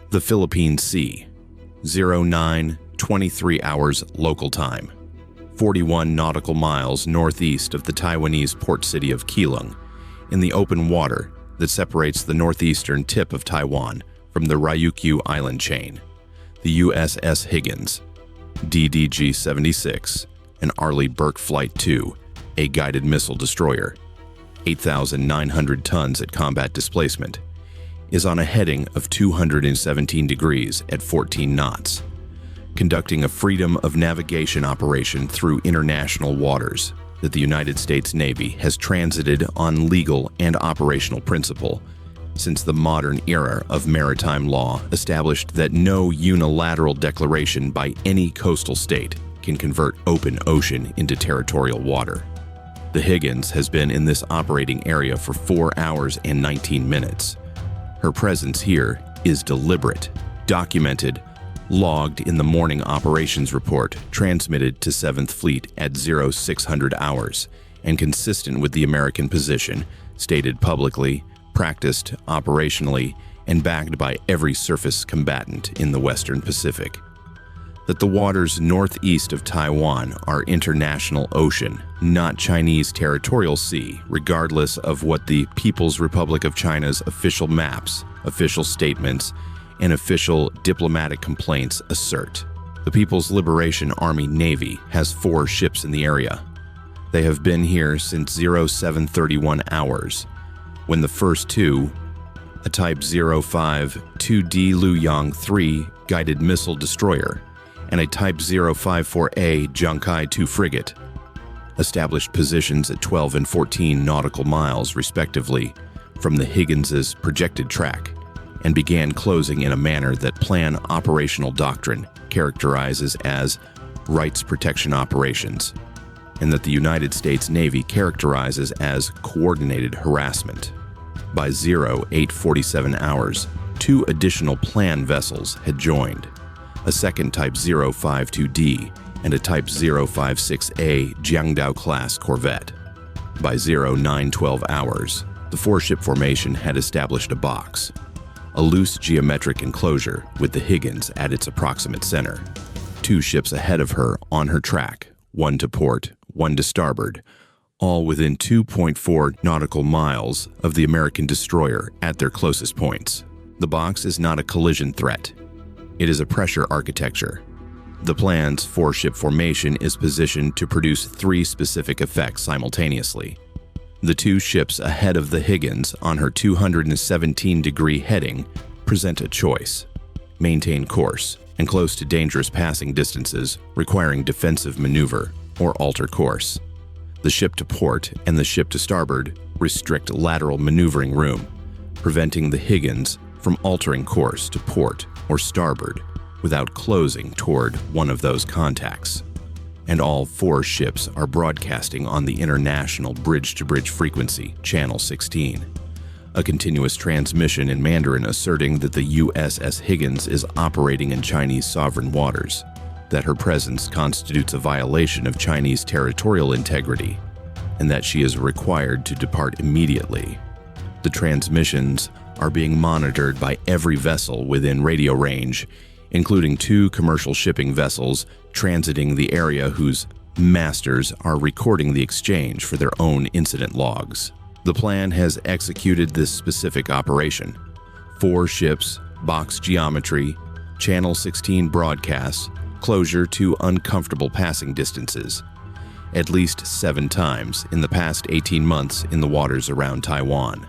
The Philippine Sea, 09:23 hours local time, 41 nautical miles northeast of the Taiwanese port city of Keelung, in the open water that separates the northeastern tip of Taiwan from the Ryukyu island chain. The USS Higgins, DDG-76, an Arleigh Burke Flight II, a guided missile destroyer, 8,900 tons at combat displacement, is on a heading of 217 degrees at 14 knots, conducting a freedom of navigation operation through international waters that the United States Navy has transited on legal and operational principle since the modern era of maritime law established that no unilateral declaration by any coastal state can convert open ocean into territorial water. The Higgins has been in this operating area for 4 hours and 19 minutes. Her presence here is deliberate, documented, logged in the morning operations report transmitted to 7th Fleet at 0600 hours, and consistent with the American position, stated publicly, practiced operationally, and backed by every surface combatant in the Western Pacific. That the waters northeast of Taiwan are international ocean, not Chinese territorial sea, regardless of what the People's Republic of China's official maps, official statements, and official diplomatic complaints assert. The People's Liberation Army Navy has 4 ships in the area. They have been here since 0731 hours, when the first 2, a Type 052D Luoyang 3 guided missile destroyer and a Type 054A Junkai 2 frigate, established positions at 12 and 14 nautical miles, respectively, from the Higgins's projected track, and began closing in a manner that plan operational doctrine characterizes as rights protection operations, and that the United States Navy characterizes as coordinated harassment. By 0847 hours, 2 additional plan vessels had joined, a second Type 052D and a Type 056A Jiangdao-class corvette. By 0912 hours, the 4-ship formation had established a box, a loose geometric enclosure with the Higgins at its approximate center, 2 ships ahead of her on her track, 1 to port, 1 to starboard, all within 2.4 nautical miles of the American destroyer at their closest points. The box is not a collision threat. It is a pressure architecture. The plan's 4-ship formation is positioned to produce 3 specific effects simultaneously. The 2 ships ahead of the Higgins on her 217-degree heading present a choice: maintain course and close to dangerous passing distances requiring defensive maneuver, or alter course. The ship to port and the ship to starboard restrict lateral maneuvering room, preventing the Higgins from altering course to port or starboard without closing toward one of those contacts. And all 4 ships are broadcasting on the international bridge-to-bridge frequency, channel 16, a continuous transmission in Mandarin asserting that the USS Higgins is operating in Chinese sovereign waters, that her presence constitutes a violation of Chinese territorial integrity, and that she is required to depart immediately. The transmissions are being monitored by every vessel within radio range, including 2 commercial shipping vessels transiting the area whose masters are recording the exchange for their own incident logs. The plan has executed this specific operation: 4 ships, box geometry, channel 16 broadcasts, closure to uncomfortable passing distances, at least 7 times in the past 18 months in the waters around Taiwan.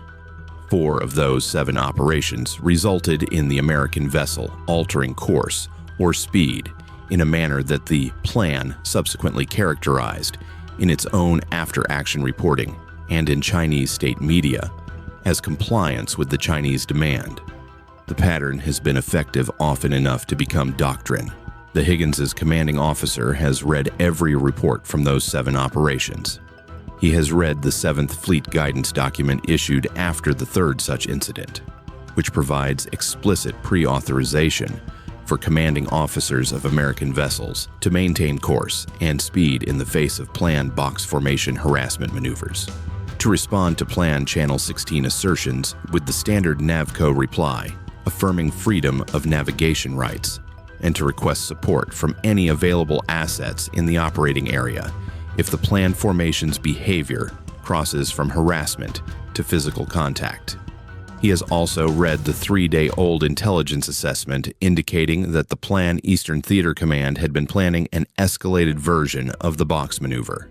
4 of those 7 operations resulted in the American vessel altering course or speed in a manner that the plan subsequently characterized in its own after-action reporting and in Chinese state media as compliance with the Chinese demand. The pattern has been effective often enough to become doctrine. The Higgins's commanding officer has read every report from those 7 operations. He has read the 7th Fleet guidance document issued after the 3rd such incident, which provides explicit pre-authorization for commanding officers of American vessels to maintain course and speed in the face of planned box formation harassment maneuvers, to respond to planned Channel 16 assertions with the standard NAVCO reply, affirming freedom of navigation rights, and to request support from any available assets in the operating area if the planned formation's behavior crosses from harassment to physical contact. He has also read the 3-day-old intelligence assessment indicating that the planned Eastern Theater Command had been planning an escalated version of the box maneuver,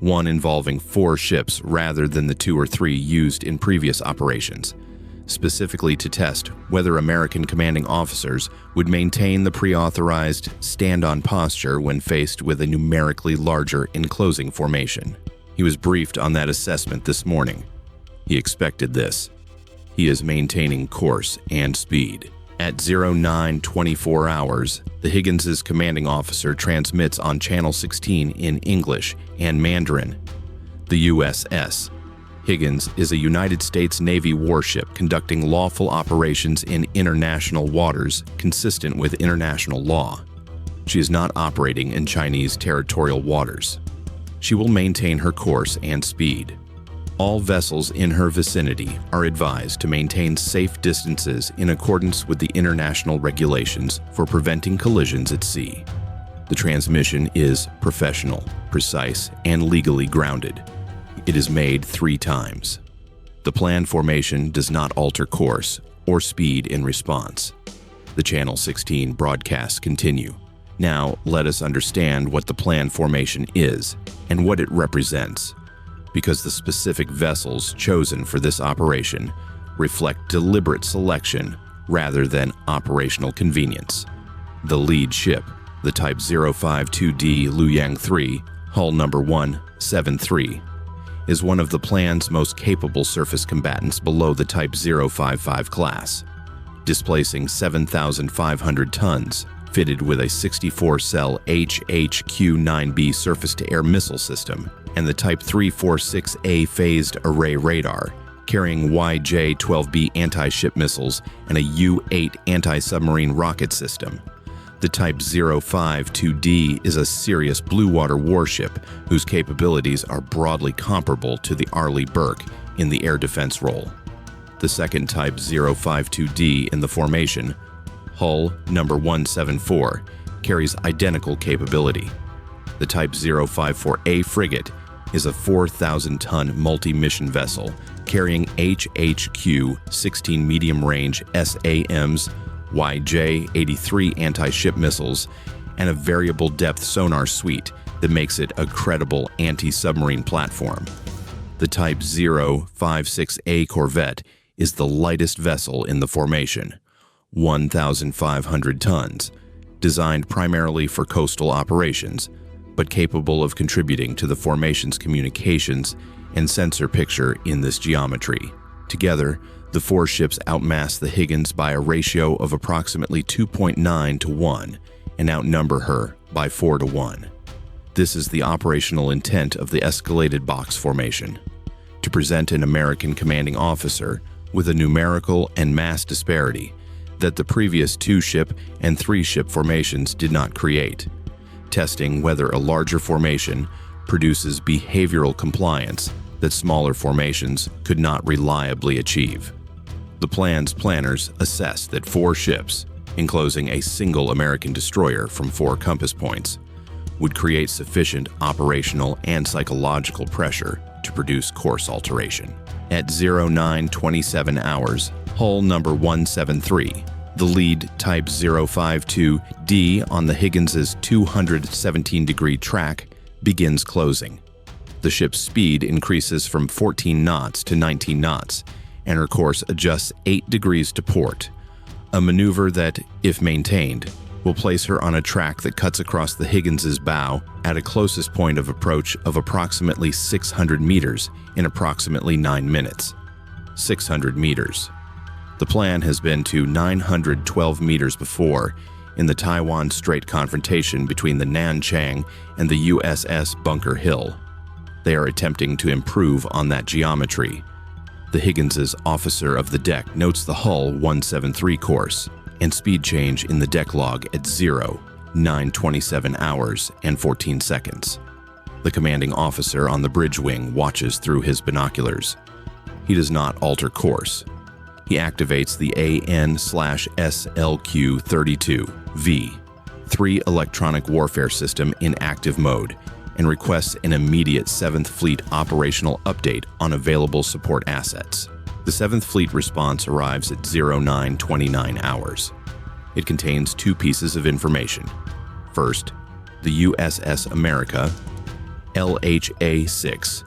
one involving 4 ships rather than the 2 or 3 used in previous operations, specifically to test whether American commanding officers would maintain the pre-authorized stand-on posture when faced with a numerically larger enclosing formation. He was briefed on that assessment this morning. He expected this. He is maintaining course and speed. At 0924 hours, the Higgins' commanding officer transmits on Channel 16 in English and Mandarin. The USS Higgins is a United States Navy warship conducting lawful operations in international waters consistent with international law. She is not operating in Chinese territorial waters. She will maintain her course and speed. All vessels in her vicinity are advised to maintain safe distances in accordance with the international regulations for preventing collisions at sea. The transmission is professional, precise, and legally grounded. It is made 3 times. The planned formation does not alter course or speed in response. The Channel 16 broadcasts continue. Now, let us understand what the planned formation is and what it represents, because the specific vessels chosen for this operation reflect deliberate selection rather than operational convenience. The lead ship, the Type 052D Luoyang 3, hull number 173, is one of the plan's most capable surface combatants below the Type 055 class, displacing 7,500 tons, fitted with a 64-cell HHQ-9B surface-to-air missile system and the Type 346A phased array radar, carrying YJ-12B anti-ship missiles and a U-8 anti-submarine rocket system. The Type 052D is a serious blue water warship whose capabilities are broadly comparable to the Arleigh Burke in the air defense role. The second Type 052D in the formation, hull number 174, carries identical capability. The Type 054A frigate is a 4,000-ton multi-mission vessel carrying HHQ-16 medium-range SAMs, YJ-83 anti-ship missiles, and a variable depth sonar suite that makes it a credible anti-submarine platform. The Type 056A corvette is the lightest vessel in the formation, 1,500 tons, designed primarily for coastal operations, but capable of contributing to the formation's communications and sensor picture in this geometry. Together, the 4 ships outmass the Higgins by a ratio of approximately 2.9 to 1 and outnumber her by 4 to 1. This is the operational intent of the escalated box formation: to present an American commanding officer with a numerical and mass disparity that the previous 2-ship and 3-ship formations did not create, testing whether a larger formation produces behavioral compliance that smaller formations could not reliably achieve. The plan's planners assessed that 4 ships, enclosing a single American destroyer from 4 compass points, would create sufficient operational and psychological pressure to produce course alteration. At 0927 hours, hull number 173, the lead Type 052D on the Higgins' 217-degree track, begins closing. The ship's speed increases from 14 knots to 19 knots, and her course adjusts 8 degrees to port, a maneuver that, if maintained, will place her on a track that cuts across the Higgins' bow at a closest point of approach of approximately 600 meters in approximately 9 minutes. 600 meters. The plan has been to 912 meters before in the Taiwan Strait confrontation between the Nanchang and the USS Bunker Hill. They are attempting to improve on that geometry. The Higgins' officer of the deck notes the hull 173 course and speed change in the deck log at 0927 hours and 14 seconds. The commanding officer on the bridge wing watches through his binoculars. He does not alter course. He activates the AN/SLQ-32V 3 electronic warfare system in active mode and requests an immediate 7th Fleet operational update on available support assets. The 7th Fleet response arrives at 0929 hours. It contains 2 pieces of information. First, the USS America, LHA-6,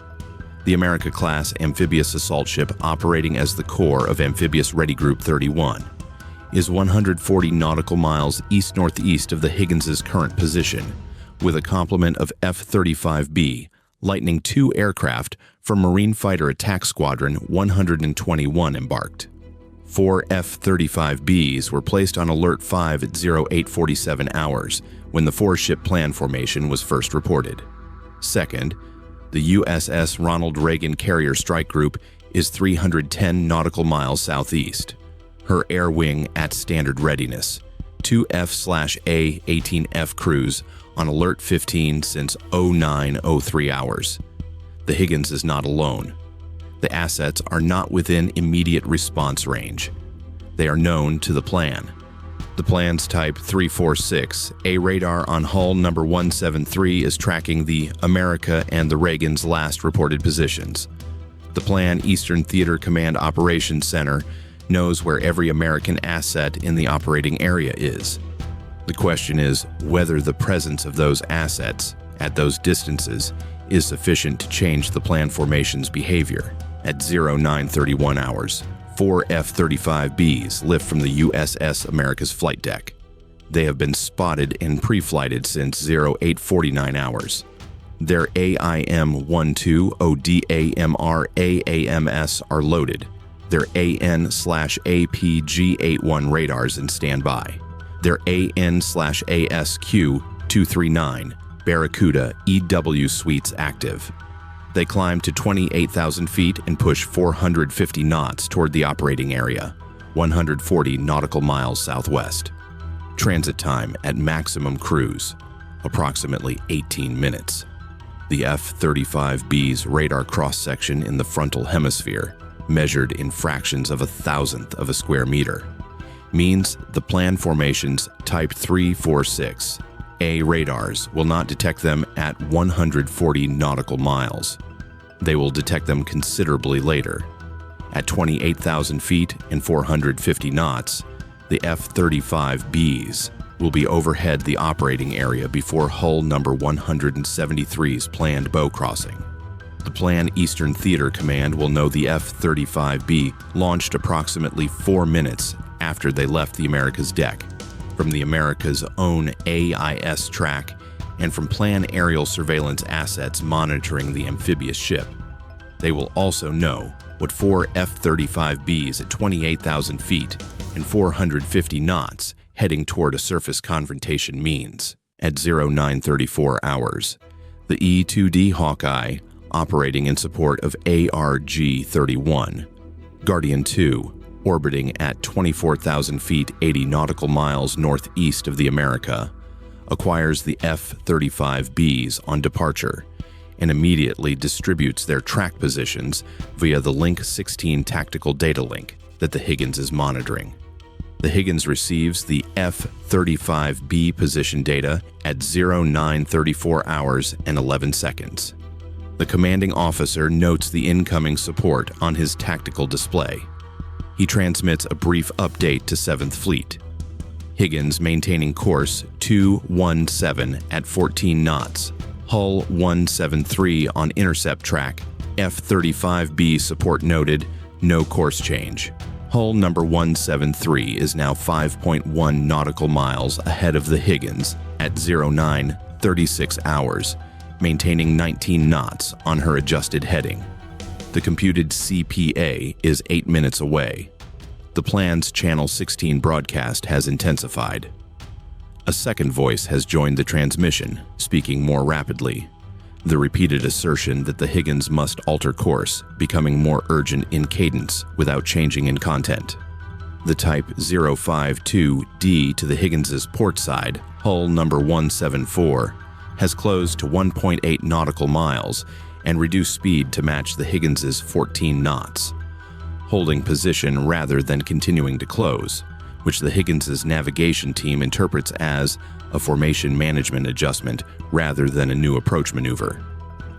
the America-class amphibious assault ship operating as the core of Amphibious Ready Group 31, is 140 nautical miles east-northeast of the Higgins's current position, with a complement of F-35B Lightning II aircraft from Marine Fighter Attack Squadron 121 embarked. 4 F-35Bs were placed on Alert 5 at 0847 hours when the 4-ship plan formation was first reported. Second, the USS Ronald Reagan Carrier Strike Group is 310 nautical miles southeast. Her air wing at standard readiness. 2 F/A-18F crews on Alert 15 since 0903 hours. The Higgins is not alone. The assets are not within immediate response range. They are known to the plan. The plan's Type 346, a radar on hull number 173, is tracking the America and the Reagan's last reported positions. The plan Eastern Theater Command Operations Center knows where every American asset in the operating area is. The question is whether the presence of those assets at those distances is sufficient to change the plan formation's behavior. At 0931 hours, 4 F-35Bs lift from the USS America's flight deck. They have been spotted and pre-flighted since 0849 hours. Their AIM-12 ODAMR AAMS are loaded. Their AN/APG-81 radars in standby. Their AN/ASQ-239 Barracuda EW suites active. They climb to 28,000 feet and push 450 knots toward the operating area, 140 nautical miles southwest. Transit time at maximum cruise, approximately 18 minutes. The F-35B's radar cross-section in the frontal hemisphere, measured in fractions of a thousandth of a square meter, means the plan formation's Type 346 A radars will not detect them at 140 nautical miles. They will detect them considerably later. At 28,000 feet and 450 knots, the F-35Bs will be overhead the operating area before hull number 173's planned bow crossing. The planned Eastern Theater Command will know the F-35B launched approximately 4 minutes after they left the America's deck, from the America's own AIS track and from planned aerial surveillance assets monitoring the amphibious ship. They will also know what 4 F-35Bs at 28,000 feet and 450 knots heading toward a surface confrontation means. At 0934 hours, the E-2D Hawkeye, operating in support of ARG-31, Guardian II, orbiting at 24,000 feet 80 nautical miles northeast of the America, acquires the F-35Bs on departure and immediately distributes their track positions via the Link 16 tactical data link that the Higgins is monitoring. The Higgins receives the F-35B position data at 0934 hours and 11 seconds. The commanding officer notes the incoming support on his tactical display. He transmits a brief update to 7th Fleet. Higgins maintaining course 217 at 14 knots. Hull 173 on intercept track. F-35B support noted, no course change. Hull number 173 is now 5.1 nautical miles ahead of the Higgins at 0936 hours, maintaining 19 knots on her adjusted heading. The computed CPA is 8 minutes away. The plan's Channel 16 broadcast has intensified. A second voice has joined the transmission, speaking more rapidly. The repeated assertion that the Higgins must alter course, becoming more urgent in cadence without changing in content. The Type 052D to the Higgins's port side, hull number 174, has closed to 1.8 nautical miles and reduced speed to match the Higgins's 14 knots. holding position rather than continuing to close, which the Higgins' navigation team interprets as a formation management adjustment rather than a new approach maneuver.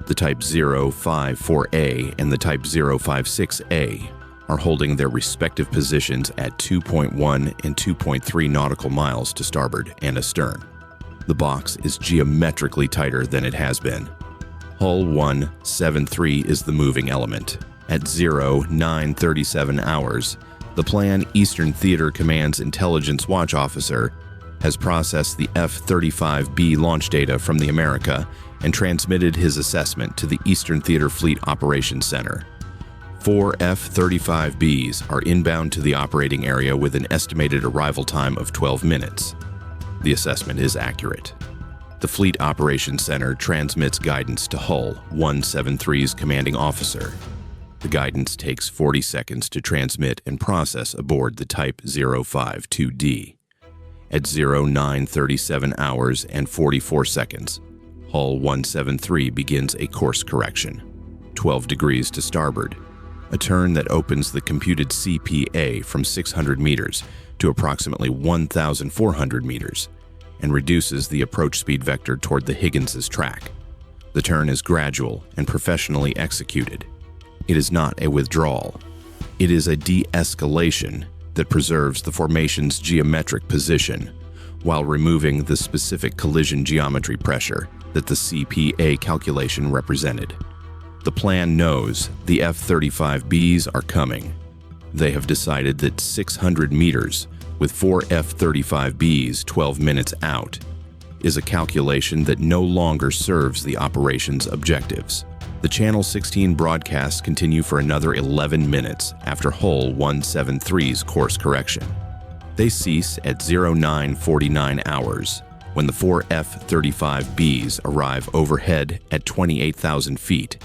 The Type 054A and the Type 056A are holding their respective positions at 2.1 and 2.3 nautical miles to starboard and astern. The box is geometrically tighter than it has been. Hull 173 is the moving element. At 0937 hours, the Plan Eastern Theater Command's Intelligence Watch Officer has processed the F-35B launch data from the America and transmitted his assessment to the Eastern Theater Fleet Operations Center. 4 F-35Bs are inbound to the operating area with an estimated arrival time of 12 minutes. The assessment is accurate. The Fleet Operations Center transmits guidance to Hull 173's commanding officer. The guidance takes 40 seconds to transmit and process aboard the Type 052D. At 0937 hours and 44 seconds, Hull 173 begins a course correction, 12 degrees to starboard, a turn that opens the computed CPA from 600 meters to approximately 1,400 meters and reduces the approach speed vector toward the Higgins' track. The turn is gradual and professionally executed. It is not a withdrawal. It is a de-escalation that preserves the formation's geometric position while removing the specific collision geometry pressure that the CPA calculation represented. The plan knows the F-35Bs are coming. They have decided that 600 meters with 4 F-35Bs 12 minutes out is a calculation that no longer serves the operation's objectives. The Channel 16 broadcasts continue for another 11 minutes after Hull 173's course correction. They cease at 0949 hours when the 4 F-35Bs arrive overhead at 28,000 feet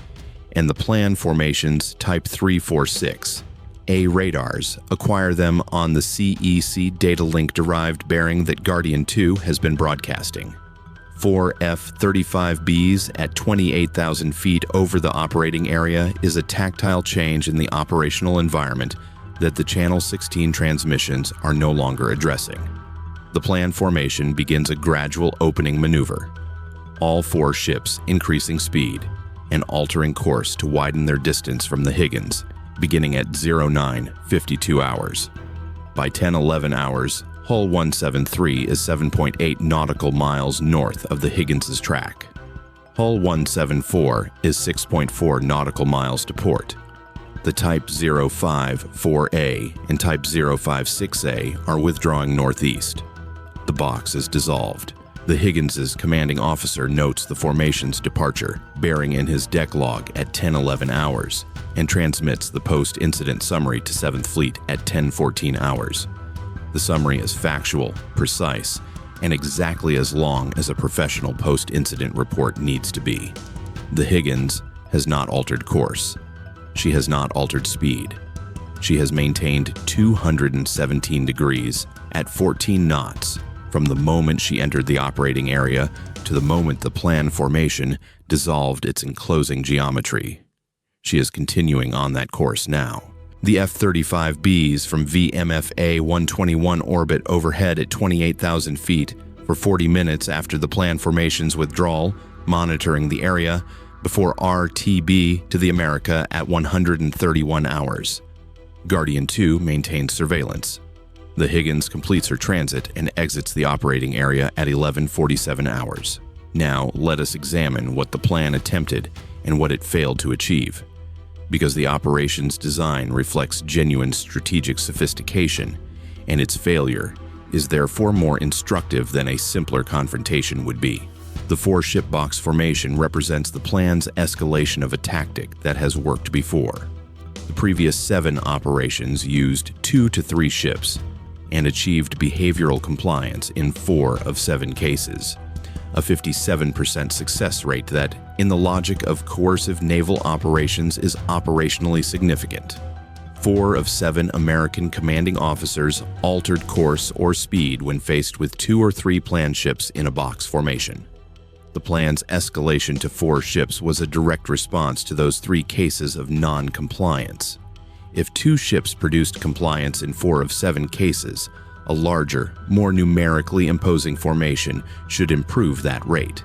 and the planned formation's Type 346A radars acquire them on the CEC data link-derived bearing that Guardian 2 has been broadcasting. 4 F-35Bs at 28,000 feet over the operating area is a tactile change in the operational environment that the Channel 16 transmissions are no longer addressing. The planned formation begins a gradual opening maneuver, all 4 ships increasing speed and altering course to widen their distance from the Higgins, beginning at 0952 hours. By 1011 hours, Hull 173 is 7.8 nautical miles north of the Higgins' track. Hull 174 is 6.4 nautical miles to port. The Type 054A and Type 056A are withdrawing northeast. The box is dissolved. The Higgins' commanding officer notes the formation's departure, bearing in his deck log at 1011 hours, and transmits the post-incident summary to 7th Fleet at 1014 hours. The summary is factual, precise, and exactly as long as a professional post-incident report needs to be. The Higgins has not altered course. She has not altered speed. She has maintained 217 degrees at 14 knots from the moment she entered the operating area to the moment the planned formation dissolved its enclosing geometry. She is continuing on that course now. The F-35Bs from VMFA 121 orbit overhead at 28,000 feet for 40 minutes after the planned formation's withdrawal, monitoring the area, before RTB to the America at 131 hours. Guardian 2 maintains surveillance. The Higgins completes her transit and exits the operating area at 1147 hours. Now, let us examine what the plan attempted and what it failed to achieve. Because the operation's design reflects genuine strategic sophistication, and its failure is therefore more instructive than a simpler confrontation would be. The 4-ship box formation represents the plan's escalation of a tactic that has worked before. The previous 7 operations used 2 to 3 ships and achieved behavioral compliance in 4 of 7 cases, a 57% success rate that, in the logic of coercive naval operations, is operationally significant. 4 of 7 American commanding officers altered course or speed when faced with 2 or 3 planned ships in a box formation. The plan's escalation to 4 ships was a direct response to those 3 cases of non-compliance. If 2 ships produced compliance in 4 of 7 cases, a larger, more numerically imposing formation should improve that rate.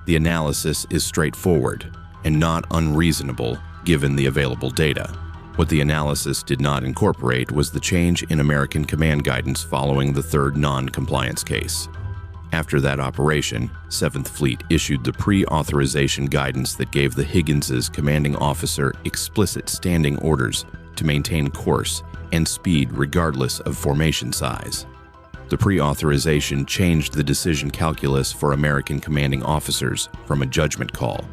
The analysis is straightforward and not unreasonable given the available data. What the analysis did not incorporate was the change in American command guidance following the 3rd non-compliance case. After that operation, 7th Fleet issued the pre-authorization guidance that gave the Higgins's commanding officer explicit standing orders to maintain course and speed regardless of formation size. The pre-authorization changed the decision calculus for American commanding officers from a judgment call,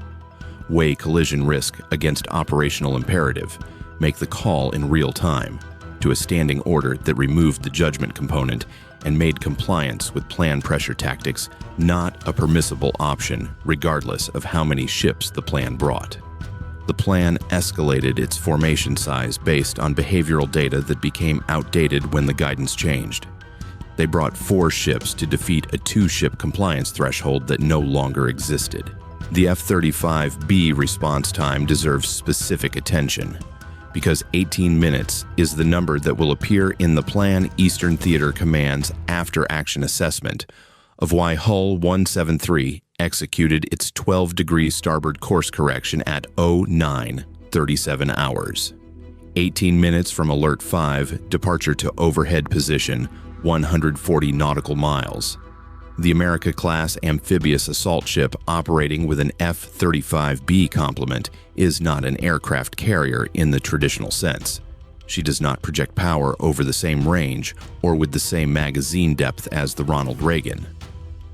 weigh collision risk against operational imperative, make the call in real time, to a standing order that removed the judgment component and made compliance with plan pressure tactics not a permissible option regardless of how many ships the plan brought. The plan escalated its formation size based on behavioral data that became outdated when the guidance changed. They brought 4 ships to defeat a 2-ship compliance threshold that no longer existed. The F-35B response time deserves specific attention, because 18 minutes is the number that will appear in the Plan Eastern Theater Command's after-action assessment of why Hull 173 executed its 12-degree starboard course correction at 09:37 hours. 18 minutes from Alert 5, departure to overhead position, 140 nautical miles. The America-class amphibious assault ship operating with an F-35B complement is not an aircraft carrier in the traditional sense. She does not project power over the same range or with the same magazine depth as the Ronald Reagan.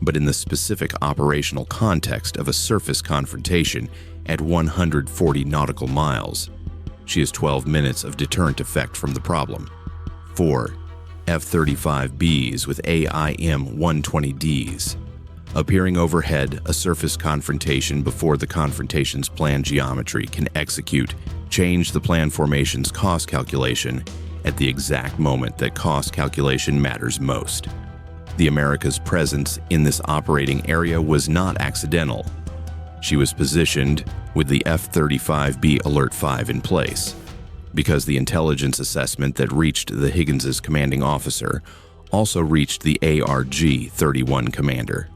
But in the specific operational context of a surface confrontation at 140 nautical miles, she has 12 minutes of deterrent effect from the problem. 4. F-35Bs with AIM-120Ds. Appearing overhead, a surface confrontation before the confrontation's plan geometry can execute, change the plan formation's cost calculation at the exact moment that cost calculation matters most. The America's presence in this operating area was not accidental. She was positioned with the F-35B Alert 5 in place, because the intelligence assessment that reached the Higgins's commanding officer also reached the ARG-31 commander.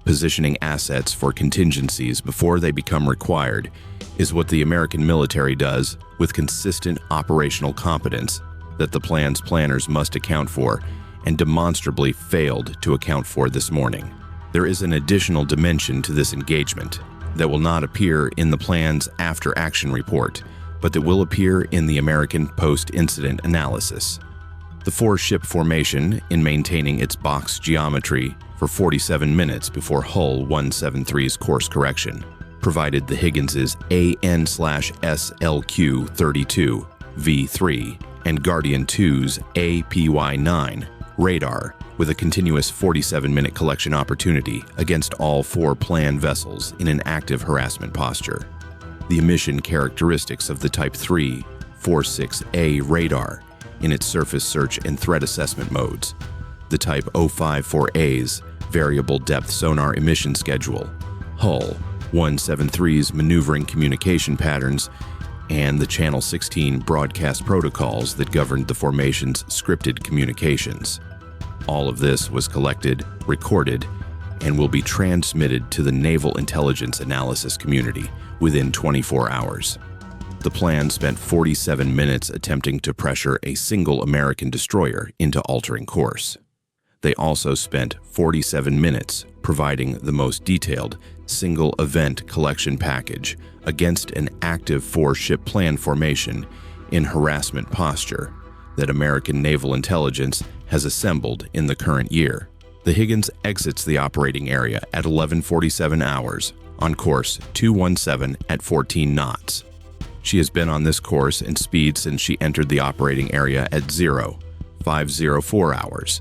Positioning assets for contingencies before they become required is what the American military does with consistent operational competence that the plan's planners must account for and demonstrably failed to account for this morning. There is an additional dimension to this engagement that will not appear in the plan's after-action report, but that will appear in the American post-incident analysis. The 4-ship formation in maintaining its box geometry for 47 minutes before Hull 173's course correction provided the Higgins's AN/SLQ-32 V3 and Guardian 2's APY-9 radar with a continuous 47-minute collection opportunity against all 4 planned vessels in an active harassment posture. The emission characteristics of the Type 3 46A radar in its surface search and threat assessment modes, the Type 054A's variable depth sonar emission schedule, Hull 173's maneuvering communication patterns, and the Channel 16 broadcast protocols that governed the formation's scripted communications. All of this was collected, recorded, and will be transmitted to the Naval Intelligence Analysis community within 24 hours. The plan spent 47 minutes attempting to pressure a single American destroyer into altering course. They also spent 47 minutes providing the most detailed single event collection package against an active 4-ship plan formation in harassment posture that American naval intelligence has assembled in the current year. The Higgins exits the operating area at 11:47 hours on course 217 at 14 knots. She has been on this course and speed since she entered the operating area at 05:04 hours,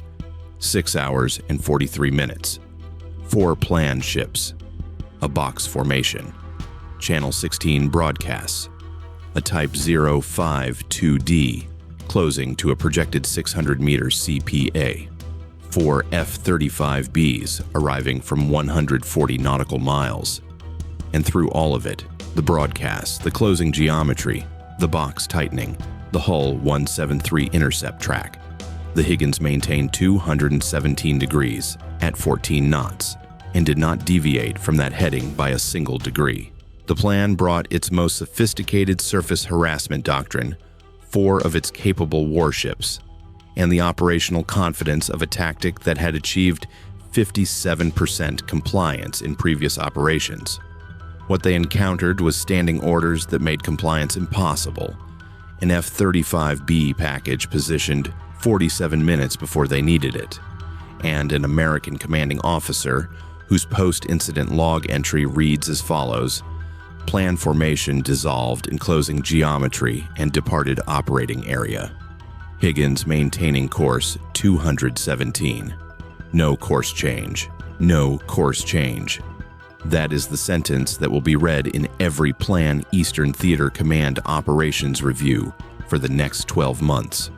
6 hours and 43 minutes. 4 planned ships, a box formation, Channel 16 broadcasts, a Type 052D closing to a projected 600 meters CPA, 4 F-35Bs arriving from 140 nautical miles. And through all of it, the broadcasts, the closing geometry, the box tightening, the Hull 173 intercept track. The Higgins maintained 217 degrees at 14 knots and did not deviate from that heading by a single degree. The plan brought its most sophisticated surface harassment doctrine, 4 of its capable warships, and the operational confidence of a tactic that had achieved 57% compliance in previous operations. What they encountered was standing orders that made compliance impossible, an F-35B package positioned 47 minutes before they needed it, and an American commanding officer whose post-incident log entry reads as follows: plan formation dissolved enclosing geometry and departed operating area. Higgins maintaining course 217. No course change. No course change. That is the sentence that will be read in every Plan Eastern Theater Command operations review for the next 12 months.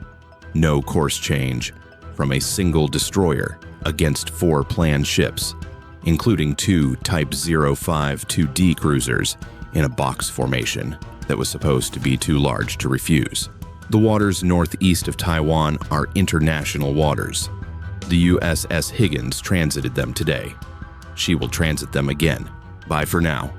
No course change from a single destroyer against 4 planned ships, including 2 Type 052D cruisers in a box formation that was supposed to be too large to refuse. The waters northeast of Taiwan are international waters. The USS Higgins transited them today. She will transit them again. Bye for now.